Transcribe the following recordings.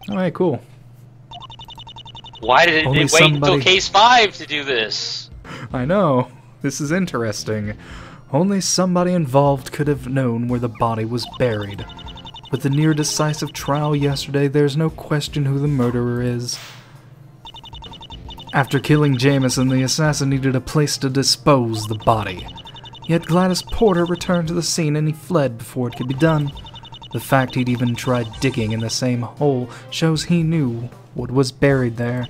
Alright, cool. Why did it wait until case 5 to do this? I know. This is interesting. Only somebody involved could have known where the body was buried. With the near-decisive trial yesterday, there's no question who the murderer is. After killing Jameson, the assassin needed a place to dispose the body. Yet Gladys Porter returned to the scene and he fled before it could be done. The fact he'd even tried digging in the same hole shows he knew what was buried there.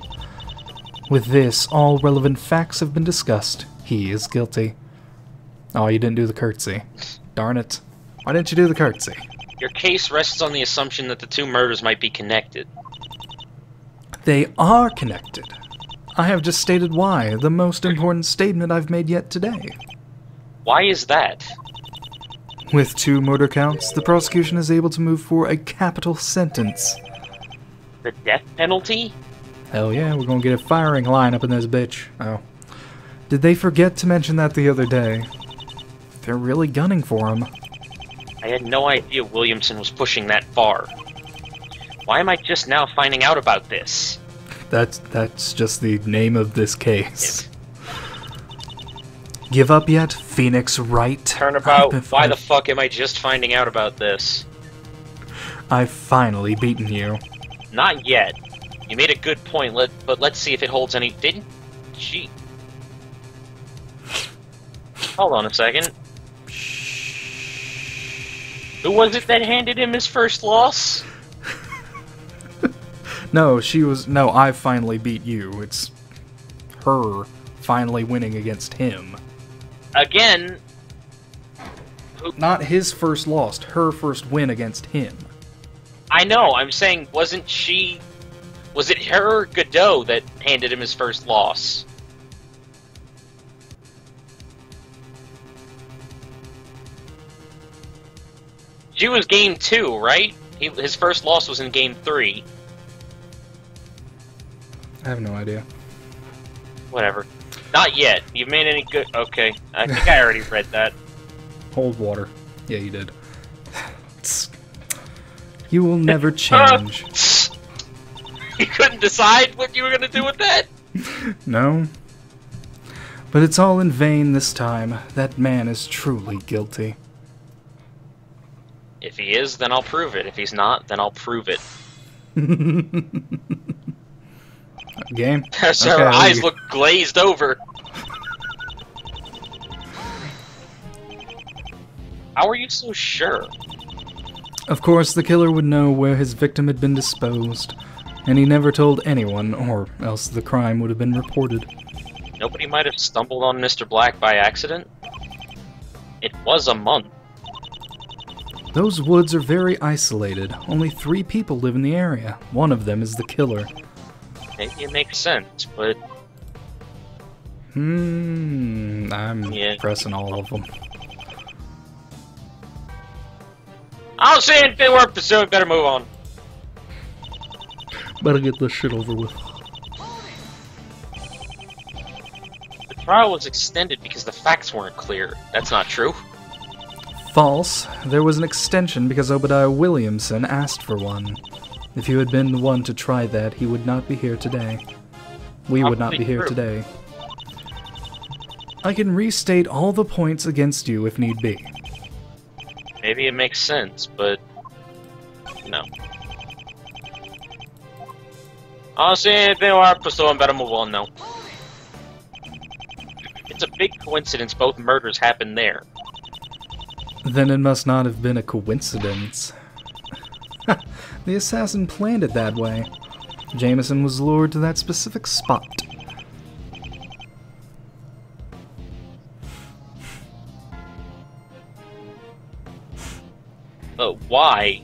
With this, all relevant facts have been discussed. He is guilty. Oh, you didn't do the curtsy. Darn it. Why didn't you do the curtsy? Your case rests on the assumption that the two murders might be connected. They are connected. I have just stated why, the most important statement I've made yet today. Why is that? With 2 murder counts, the prosecution is able to move for a capital sentence. The death penalty? Hell yeah, we're gonna get a firing line up in this bitch. Oh. Did they forget to mention that the other day? They're really gunning for him. I had no idea Williamson was pushing that far. Why am I just now finding out about this? That's just the name of this case. Give up yet, Phoenix Wright? Turnabout, why the fuck am I just finding out about this? I've finally beaten you. Not yet. You made a good point, but let's see if it holds any... Didn't she... Hold on a second. Who was it that handed him his first loss? No, no, I finally beat you. It's her finally winning against him. Again? Not his first loss, her first win against him. I know, I'm saying, wasn't she... Was it her or Godot that handed him his first loss? She was game 2, right? His first loss was in game 3. I have no idea. Whatever. Not yet. You've made any good... Okay. I think I already read that. Hold water. Yeah, you did. You will never change. You couldn't decide what you were gonna do with that? No. But it's all in vain this time. That man is truly guilty. If he is, then I'll prove it. If he's not, then I'll prove it. Game? So her eyes look glazed over. How are you so sure? Of course, the killer would know where his victim had been disposed, and he never told anyone, or else the crime would have been reported. Nobody might have stumbled on Mr. Black by accident? It was a month. Those woods are very isolated. Only 3 people live in the area. One of them is the killer. Maybe it makes sense, but... I'm pressing all of them. I don't see anything worth pursuing, better move on. Better get this shit over with. The trial was extended because the facts weren't clear. That's not true. False. There was an extension because Obadiah Williamson asked for one. If you had been the one to try that, he would not be here today. We would not be here today. I can restate all the points against you if need be. Maybe it makes sense, but... no. I don't see anything worth pursuing, better move on now. It's a big coincidence both murders happened there. Then it must not have been a coincidence. The assassin planned it that way. Jameson was lured to that specific spot. But why?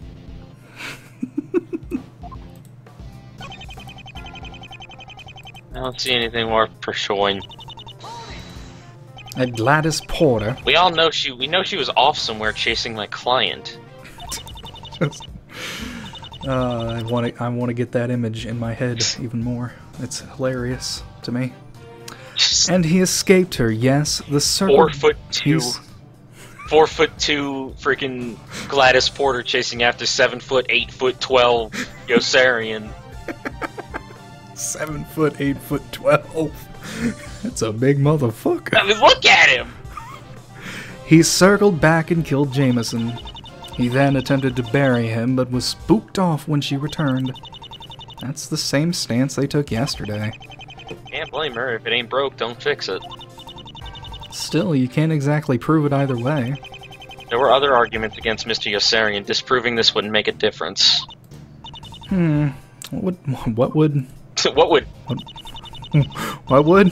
I don't see anything worth pursuing. At Gladys Porter. We all know we know she was off somewhere chasing my client. I want to get that image in my head even more. It's hilarious to me. And he escaped her. Yes, the circle. 4'2". 4'2" freaking Gladys Porter chasing after 7', 8'12" Yossarian. 7 foot, 8 foot 12. That's a big motherfucker. I mean, look at him! He circled back and killed Jameson. He then attempted to bury him, but was spooked off when she returned. That's the same stance they took yesterday. Can't blame her. If it ain't broke, don't fix it. Still, you can't exactly prove it either way. There were other arguments against Mr. Yossarian. Disproving this wouldn't make a difference. What would... What would? What would?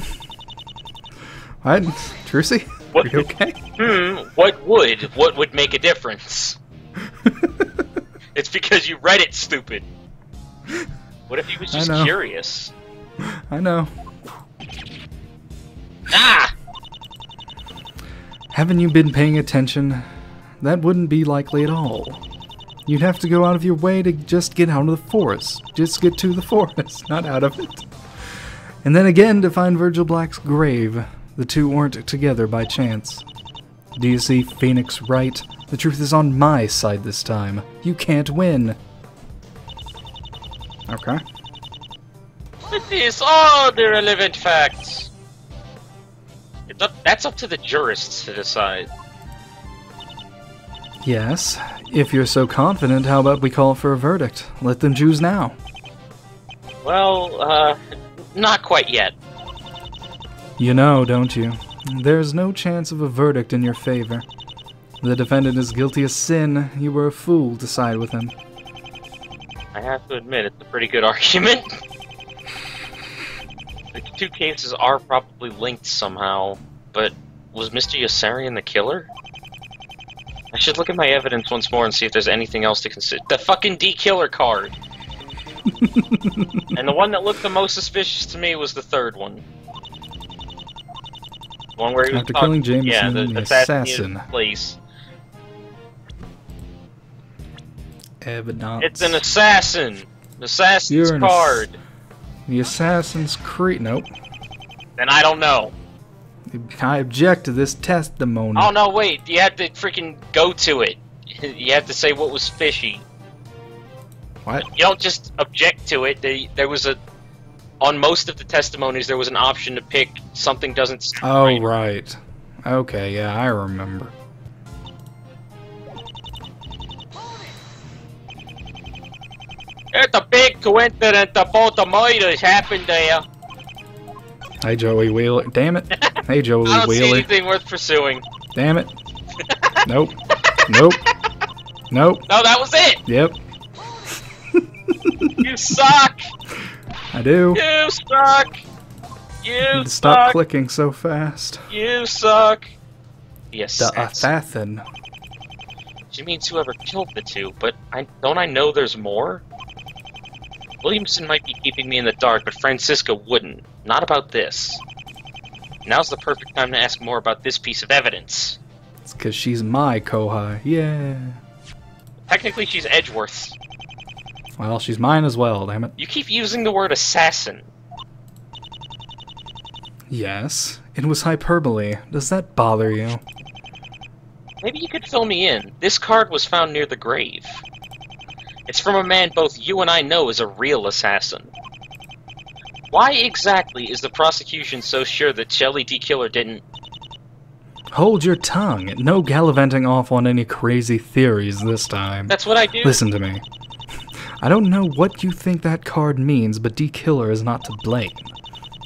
What? Trucy? What? Are you okay? What would? What would make a difference? It's because you read it, stupid. What if he was just curious? I know. Ah! Haven't you been paying attention? That wouldn't be likely at all. You'd have to go out of your way to just get out of the forest. Just get to the forest, not out of it. And then again to find Virgil Black's grave. The two weren't together by chance. Do you see Phoenix right? The truth is on my side this time. You can't win. Okay. It is all the relevant facts. That's up to the jurists to decide. Yes. If you're so confident, how about we call for a verdict? Let them choose now. Well, not quite yet. You know, don't you? There's no chance of a verdict in your favor. The defendant is guilty of sin. You were a fool to side with him. I have to admit, it's a pretty good argument. The two cases are probably linked somehow, but was Mr. Yossarian the killer? I should look at my evidence once more and see if there's anything else to consider. The fucking D-Killer card! And the one that looked the most suspicious to me was the third one. The one where he was After killing Jameson, yeah, the assassin. Place. Evidence. It's an assassin! An assassin's card! The assassin's creed. Nope. Then I don't know. I object to this testimony. Oh no, wait, you have to freaking go to it. You have to say what was fishy. What? You don't just object to it. There was on most of the testimonies, there was an option to pick something doesn't seem Oh, right. Okay, yeah, I remember. It's a big coincidence that both the murders happened there. Hey, Joey Wheeler. Damn it. Hey, Joey Wheeler. I don't see anything worth pursuing. Damn it. Nope. Nope. Nope. No, that was it! Yep. You suck! I do. You suck! You Need to suck! stop clicking so fast. You suck! The The assassin. assassin. She means whoever killed the two, but don't I know there's more? Williamson might be keeping me in the dark, but Francisca wouldn't. Not about this. Now's the perfect time to ask more about this piece of evidence. It's because she's my Kohai. Yeah. Technically, she's Edgeworth's. Well, she's mine as well, damn it. You keep using the word assassin. Yes. It was hyperbole. Does that bother you? Maybe you could fill me in. This card was found near the grave. It's from a man both you and I know is a real assassin. Why exactly is the prosecution so sure that Shelley D. Killer didn't... Hold your tongue. No gallivanting off on any crazy theories this time. That's what I do. Listen to me. I don't know what you think that card means, but D. Killer is not to blame.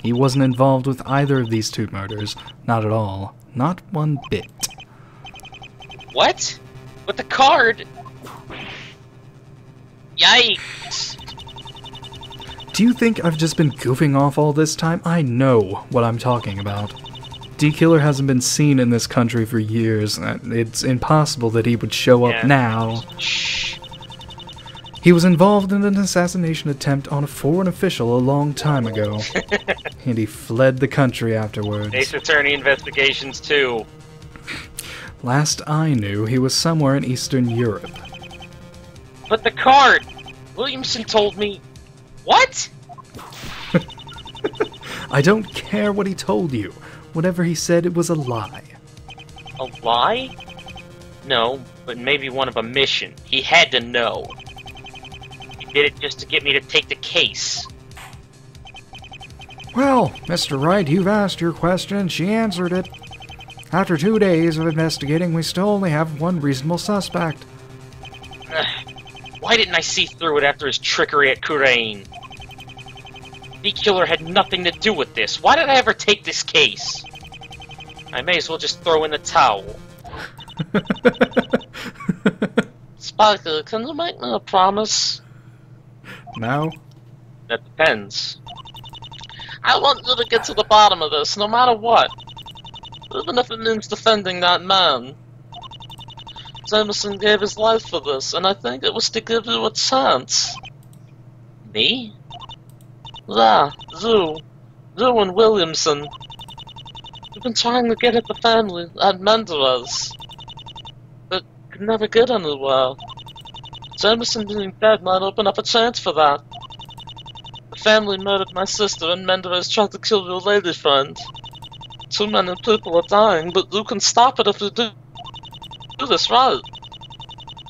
He wasn't involved with either of these two murders. Not at all. Not one bit. What? But the card... Yikes! Do you think I've just been goofing off all this time? I know what I'm talking about. D-Killer hasn't been seen in this country for years. It's impossible that he would show up now. Shh. He was involved in an assassination attempt on a foreign official a long time ago. And he fled the country afterwards. State's Attorney investigations too. Last I knew, he was somewhere in Eastern Europe. But the card! Williamson told me... What? I don't care what he told you. Whatever he said, it was a lie. A lie? No, but maybe one of a mission. He had to know. He did it just to get me to take the case. Well, Mr. Wright, you've asked your question and she answered it. After 2 days of investigating, we still only have one reasonable suspect. Why didn't I see through it after his trickery at Kurain? The killer had nothing to do with this. Why did I ever take this case? I may as well just throw in the towel. Sparker, can you make me a promise? No? That depends. I want you to get to the bottom of this, no matter what. Even if it means defending that man. Jameson gave his life for this, and I think it was to give you a chance. Me? Yeah, you. You and Williamson. You've been trying to get at the family, at Menderes. But could never get anywhere. Jameson being dead might open up a chance for that. The family murdered my sister, and Menderes tried to kill your lady friend. Too many people are dying, but you can stop it if you do this right.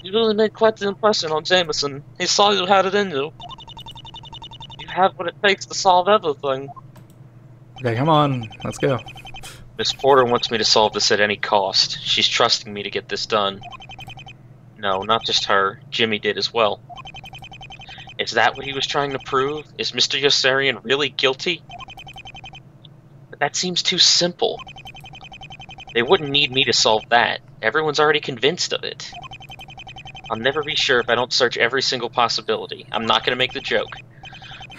You really made quite the impression on Jameson. He saw you had it in you. You have what it takes to solve everything. Okay, come on. Let's go. Miss Porter wants me to solve this at any cost. She's trusting me to get this done. No, not just her. Jimmy did as well. Is that what he was trying to prove? Is Mr. Yossarian really guilty? But that seems too simple. They wouldn't need me to solve that. Everyone's already convinced of it. I'll never be sure if I don't search every single possibility. I'm not going to make the joke.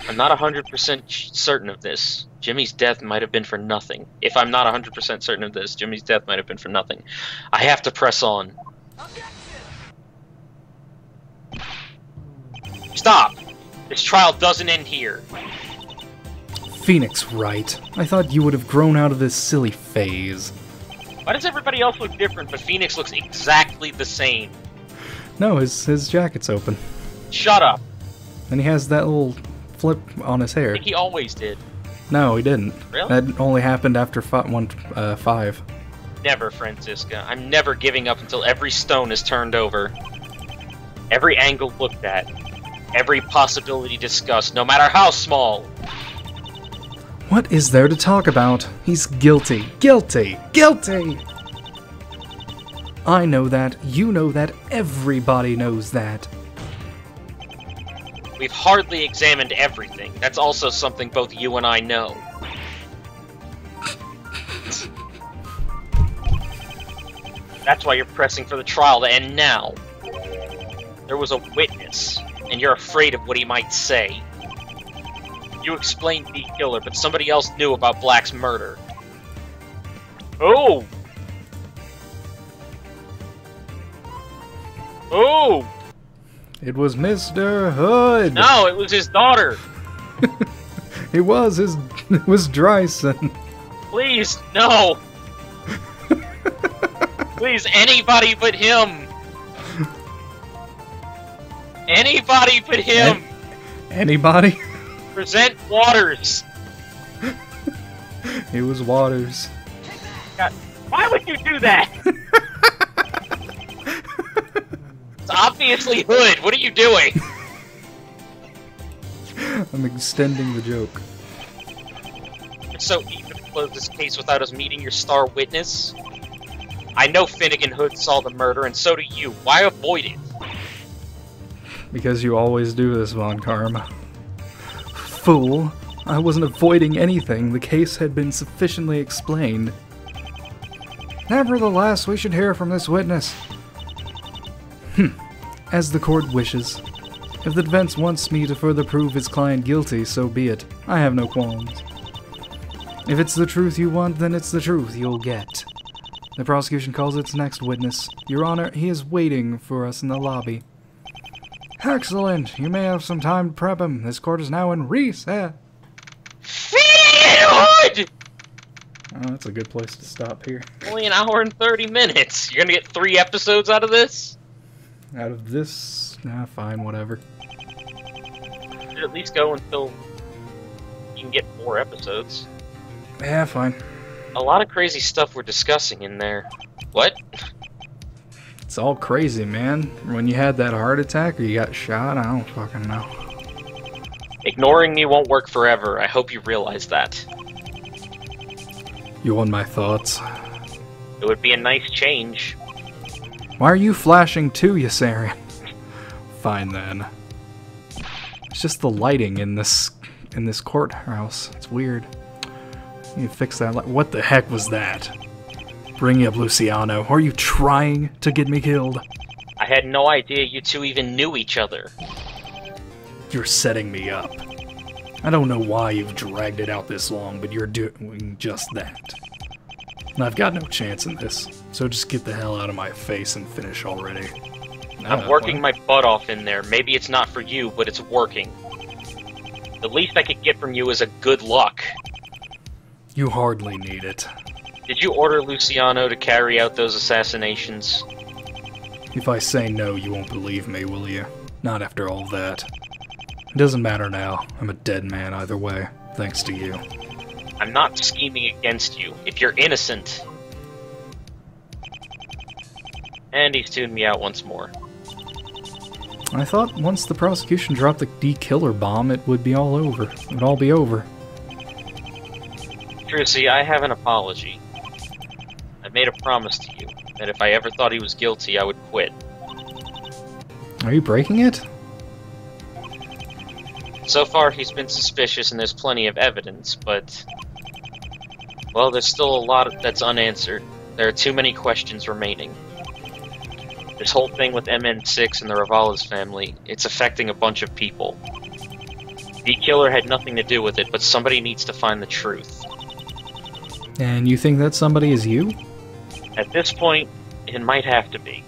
I'm not 100% certain of this. Jimmy's death might have been for nothing. If I'm not 100% certain of this, Jimmy's death might have been for nothing. I have to press on. Stop! This trial doesn't end here. Phoenix Wright, I thought you would have grown out of this silly phase. Why does everybody else look different, but Phoenix looks exactly the same? No, his jacket's open. Shut up. And he has that little flip on his hair. I think he always did. No, he didn't. Really? That only happened after 5. Never, Francisca. I'm never giving up until every stone is turned over. Every angle looked at. Every possibility discussed, no matter how small. What is there to talk about? He's guilty. Guilty! Guilty! I know that. You know that. Everybody knows that. We've hardly examined everything. That's also something both you and I know. That's why you're pressing for the trial to end now. There was a witness, and you're afraid of what he might say. You explained the killer, but somebody else knew about Black's murder. Oh! Oh! It was Mr. Hood! No, it was his daughter! It was Dryson. Please, no! Please, anybody but him! Anybody but him! Anybody? Present Waters! It was Waters. God, why would you do that? It's obviously Hood. What are you doing? I'm extending the joke. It's so easy to close this case without us meeting your star witness. I know Finnegan Hood saw the murder, and so do you. Why avoid it? Because you always do this, Von Karma. Fool! I wasn't avoiding anything. The case had been sufficiently explained. Nevertheless, we should hear from this witness. As the court wishes. If the defense wants me to further prove his client guilty, so be it. I have no qualms. If it's the truth you want, then it's the truth you'll get. The prosecution calls its next witness. Your Honor, he is waiting for us in the lobby. Excellent! You may have some time to prep him. This court is now in recess. Finnegan Hood! Oh, that's a good place to stop here. Only an hour and 30 minutes. You're gonna get 3 episodes out of this? Out of this? Nah, fine, whatever. Should at least go until you can get 4 episodes. Yeah, fine. A lot of crazy stuff we're discussing in there. What? It's all crazy, man. When you had that heart attack or you got shot, I don't fucking know. Ignoring me won't work forever. I hope you realize that. You want my thoughts? It would be a nice change. Why are you flashing too, Ysarian? Fine then. It's just the lighting in this courthouse. It's weird. You need to fix that light. What the heck was that? Bring up Luciano. Are you trying to get me killed? I had no idea you two even knew each other. You're setting me up. I don't know why you've dragged it out this long, but you're doing just that. And I've got no chance in this, so just get the hell out of my face and finish already. I'm working my butt off in there. Maybe it's not for you, but it's working. The least I could get from you is a good luck. You hardly need it. Did you order Luciano to carry out those assassinations? If I say no, you won't believe me, will you? Not after all that. It doesn't matter now. I'm a dead man either way, thanks to you. I'm not scheming against you. If you're innocent... And he's tuned me out once more. I thought once the prosecution dropped the D-killer bomb, it would be all over. It would all be over. Trucy, I have an apology. I made a promise to you, that if I ever thought he was guilty, I would quit. Are you breaking it? So far, he's been suspicious and there's plenty of evidence, but... Well, there's still a lot that's unanswered. There are too many questions remaining. This whole thing with MN6 and the Ravala's family, it's affecting a bunch of people. The killer had nothing to do with it, but somebody needs to find the truth. And you think that somebody is you? At this point, it might have to be.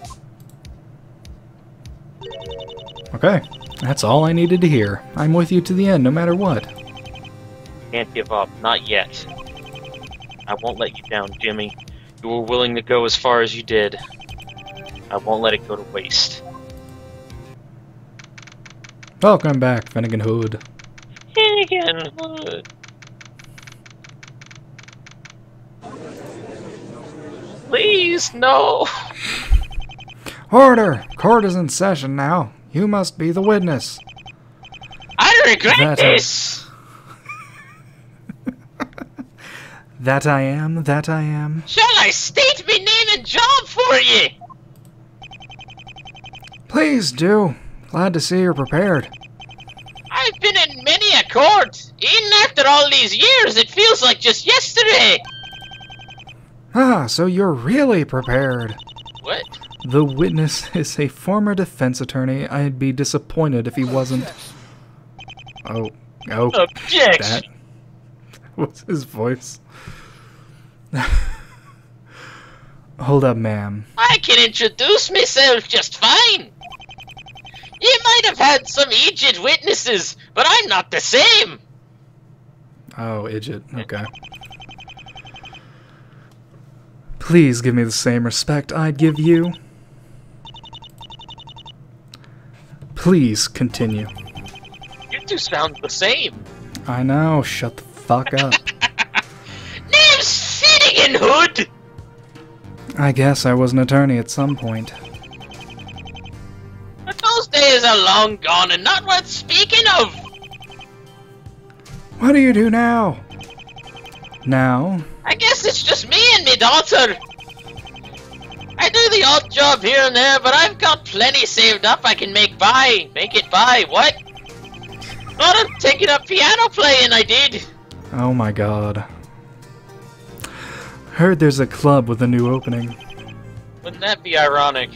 Okay, that's all I needed to hear. I'm with you to the end, no matter what. Can't give up, not yet. I won't let you down, Jimmy. You were willing to go as far as you did. I won't let it go to waste. Welcome back, Finnegan Hood. Finnegan Hood. Please, no. Order! Court is in session now. You must be the witness. I regret this! That I am, that I am. Shall I state my name and job for ye? Please do. Glad to see you're prepared. I've been in many a court. Even after all these years, it feels like just yesterday. Ah, so you're really prepared. What? The witness is a former defense attorney. I'd be disappointed if he wasn't. Oh. Objection! That was his voice. Hold up, ma'am. I can introduce myself just fine. You might have had some aged witnesses, but I'm not the same. Oh, Idjit. Okay. Please give me the same respect I'd give you. Please continue. You two sound the same. I know. Shut the fuck up. Name's Finnegan Hood. I guess I was an attorney at some point. But those days are long gone and not worth speaking of. What do you do now? Now? I guess it's just me and me daughter. I do the odd job here and there, but I've got plenty saved up I can make it by, what? Thought of taking up piano playing, I did. Oh my god. Heard there's a club with a new opening. Wouldn't that be ironic?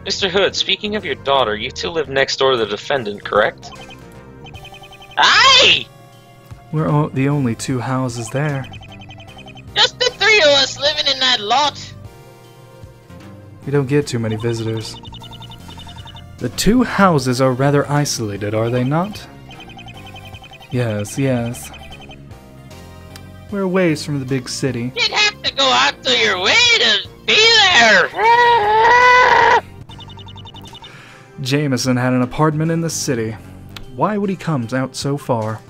Mr. Hood, speaking of your daughter, you two live next door to the defendant, correct? Aye! We're the only two houses there. Just the three of us living in that lot. We don't get too many visitors. The two houses are rather isolated, are they not? Yes, yes. We're a ways from the big city. You'd have to go out of your way to be there. Jameson had an apartment in the city. Why would he come out so far?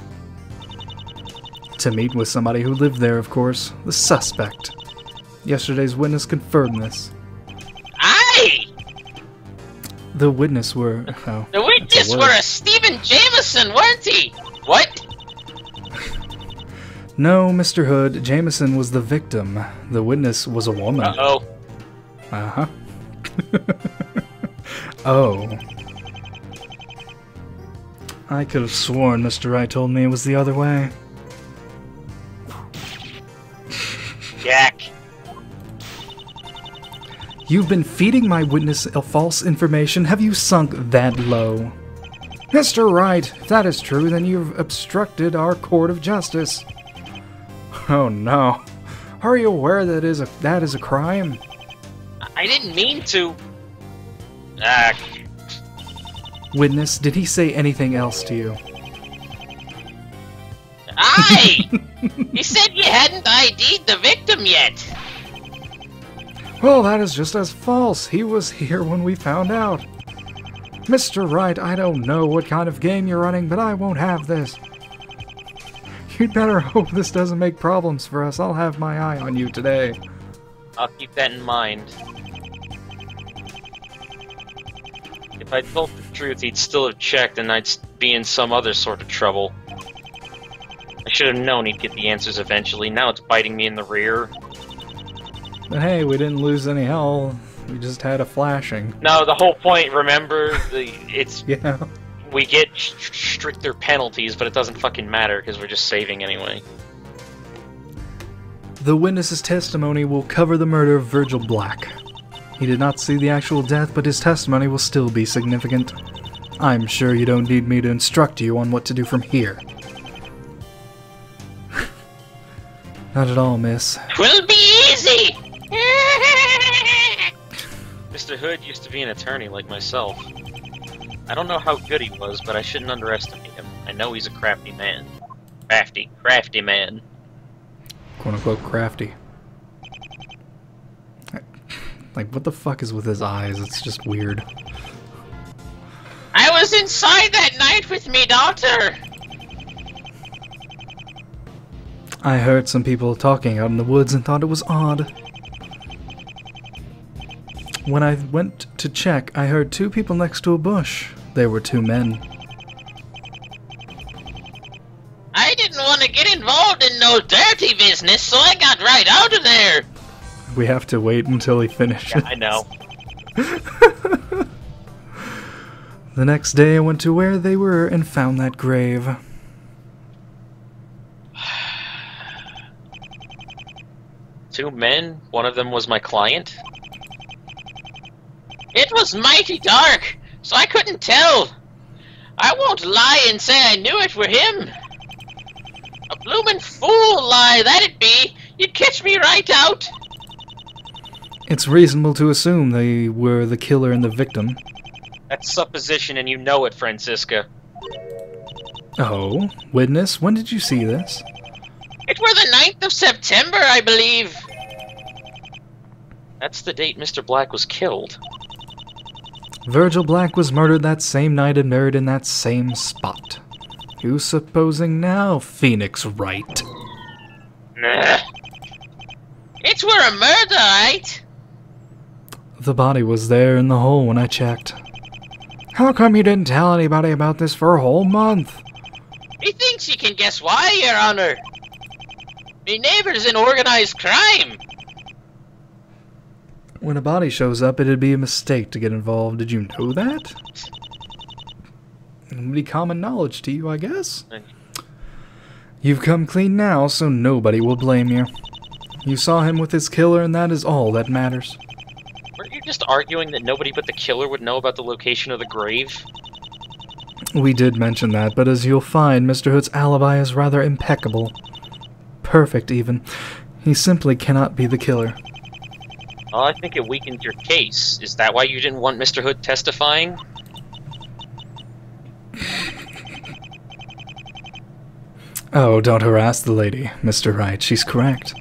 To meet with somebody who lived there, of course. The suspect. Yesterday's witness confirmed this. Aye! The witness were... Oh, The witness were a Stephen Jameson, weren't he? What? No, Mr. Hood, Jameson was the victim. The witness was a woman. Uh-oh. Uh-huh. Oh. I could have sworn Mr. Wright told me it was the other way. Jack. You've been feeding my witness false information. Have you sunk that low? Mr. Wright, if that is true, then you've obstructed our court of justice. Oh no. Are you aware that is a crime? I didn't mean to. Witness, did he say anything else to you? Aye! He said you hadn't ID'd the victim yet. Well, that is just as false. He was here when we found out. Mr. Wright, I don't know what kind of game you're running, but I won't have this. You'd better hope this doesn't make problems for us. I'll have my eye on you today. I'll keep that in mind. If I told the truth, he'd still have checked and I'd be in some other sort of trouble. I should have known he'd get the answers eventually. Now it's biting me in the rear. But hey, we didn't lose any hell. We just had a flashing. No, the whole point, remember? Yeah. We get stricter penalties, but it doesn't fucking matter because we're just saving anyway. The witness's testimony will cover the murder of Virgil Black. He did not see the actual death, but his testimony will still be significant. I'm sure you don't need me to instruct you on what to do from here. Not at all, miss. Twill be easy! Mr. Hood used to be an attorney like myself. I don't know how good he was, but I shouldn't underestimate him. I know he's a crafty man. Crafty man. Quote-unquote crafty. Like, what the fuck is with his eyes? It's just weird. I was inside that night with me daughter! I heard some people talking out in the woods and thought it was odd. When I went to check, I heard two people next to a bush. They were two men. I didn't want to get involved in no dirty business, so I got right out of there! We have to wait until he finishes. Yeah, I know. The next day I went to where they were and found that grave. Two men? One of them was my client? It was mighty dark, so I couldn't tell. I won't lie and say I knew it were him. A bloomin' fool lie, that'd be. You'd catch me right out. It's reasonable to assume they were the killer and the victim. That's supposition and you know it, Francisca. Oh, witness, when did you see this? It were the 9th of September, I believe. That's the date Mr. Black was killed. Virgil Black was murdered that same night and buried in that same spot. Who's supposing now, Phoenix Wright? Nah. It were a murder, right? The body was there in the hole when I checked. How come you didn't tell anybody about this for a whole month? Me thinks you can guess why, Your Honor. Me neighbor's in organized crime. When a body shows up, it'd be a mistake to get involved. Did you know that? It would be common knowledge to you, I guess. You've come clean now, so nobody will blame you. You saw him with his killer, and that is all that matters. Weren't you just arguing that nobody but the killer would know about the location of the grave? We did mention that, but as you'll find, Mr. Hood's alibi is rather impeccable. Perfect, even. He simply cannot be the killer. Well, I think it weakens your case. Is that why you didn't want Mr. Hood testifying? Oh, don't harass the lady, Mr. Wright. She's correct.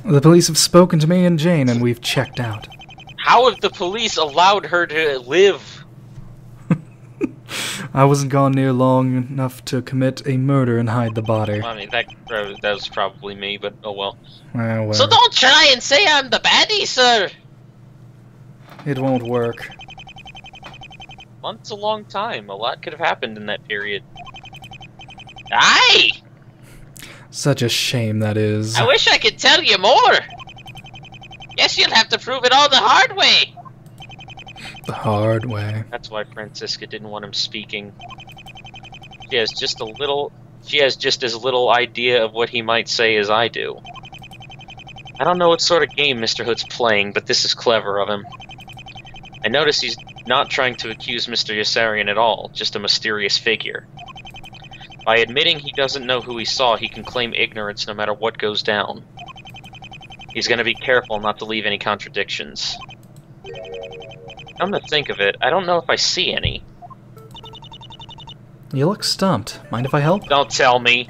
The police have spoken to me and Jane, and we've checked out. How have the police allowed her to live? I wasn't gone near long enough to commit a murder and hide the body. I mean, that was probably me, but oh well. Well. So don't try and say I'm the baddie, sir! It won't work. Month's a long time. A lot could have happened in that period. Aye! Such a shame that is. I wish I could tell you more! Guess you'll have to prove it all the hard way! The hard way. That's why Francisca didn't want him speaking. She has just as little idea of what he might say as I do. I don't know what sort of game Mr. Hood's playing, but this is clever of him. I notice he's not trying to accuse Mr. Yossarian at all, just a mysterious figure. By admitting he doesn't know who he saw, he can claim ignorance no matter what goes down. He's gonna be careful not to leave any contradictions. Come to think of it, I don't know if I see any. You look stumped. Mind if I help? Don't tell me.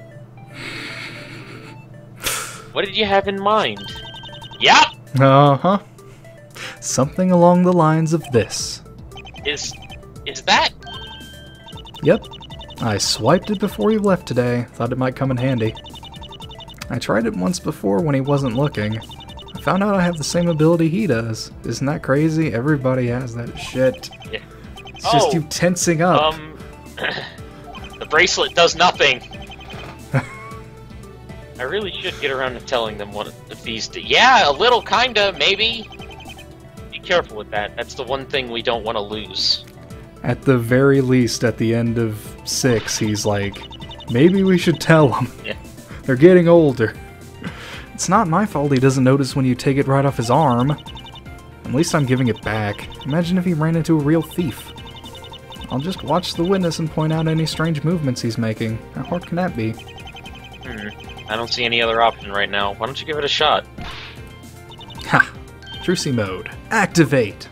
What did you have in mind? Yup! Uh-huh. Something along the lines of this. Is that... Yep. I swiped it before you left today. Thought it might come in handy. I tried it once before when he wasn't looking. I found out I have the same ability he does. Isn't that crazy? Everybody has that shit. Yeah. It's just you tensing up. The bracelet does nothing. I really should get around to telling them what the fees do. Yeah, a little, kinda, maybe. Be careful with that. That's the one thing we don't want to lose. At the very least, at the end of 6, he's like, maybe we should tell them. Yeah. They're getting older. It's not my fault he doesn't notice when you take it right off his arm. At least I'm giving it back. Imagine if he ran into a real thief. I'll just watch the witness and point out any strange movements he's making. How hard can that be? I don't see any other option right now. Why don't you give it a shot? Ha! Trucy mode. Activate!